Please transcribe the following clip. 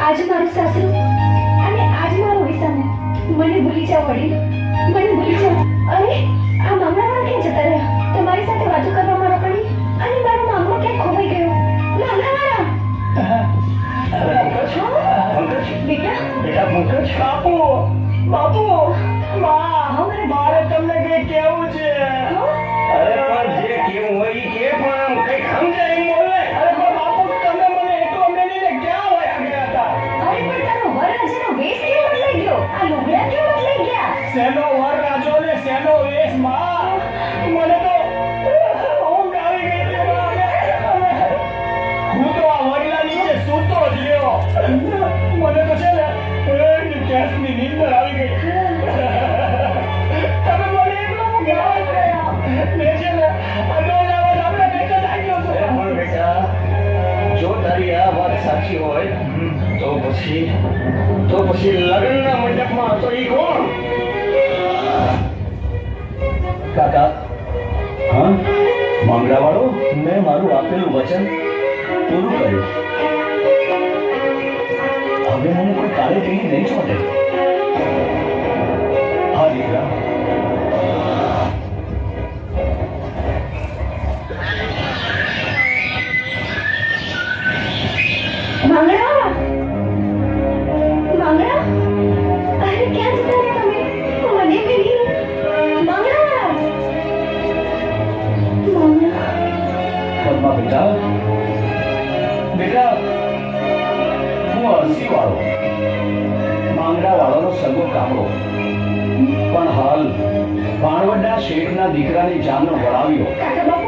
આજ મારું સાસરું અને આજ મારો વિસામો. મને ભૂલી જાઓ વડીલ, મને ભૂલી જાઓ. અરે આ મંગળાવાળા ક્યાં જતા રહ્યા? તમારી સાથે વાતો કરવા મારો પડી અને મારો મામલો ક્યાં ખોવાઈ ગયો? મંગળાવાળા! બેટા બેટા પંકજ બાપુ બાપુ મારે તમને કઈ કેવું છે. અરે પણ જે કેવું હોય ઈ કે પણ આમ કઈ સમજાય એમ બોલે. અરે પણ બાપુ તમે મને એકલો મેલીને ક્યાં વયા ગયા હતા? અરે પણ તારો વરરાજાનો વેશ કેવો બદલાઈ ગયો? આ લુગડા કેમ બદલાઈ ગયા? શેનો વરરાજો ને શેનો વેશ માં? મને તો ઊંઘ આવી ગઈ છે માં. હું તો આ વડલા નીચે સૂતો જ રહ્યો. મને તો છે ને કેસની નીંદર આવી ગઈ. તમે મને એકલો મૂક્યા ગયા. મેં છે ને આ ડોલ આવત આપણે બેઠા થઈ ગયો છું. પણ બેટા જો તારી આ વાત સાચી હોય તો પછી લગ્નના મંડપમાં હતો ઈ કોણ? કાકા હા મંગળાવાળો મેં મારું આપેલું વચન પૂરું કર્યું. હવે મને કોઈ કાળે કહીને નહીં છોડે. હા દીકરા મંગળા! મંગળા! અરે ક્યાં જતા રહ્યા તમે? મને ભેગી મંગળા! મંગળા! પદ્મા બેટા બેટા હું અરસી વાળો માંગડા વાળાનો સગો કામડો પણ હાલ ભાણવડના શેઠના દીકરાની જાનનો વળાવ્યો. કાકા બાપુ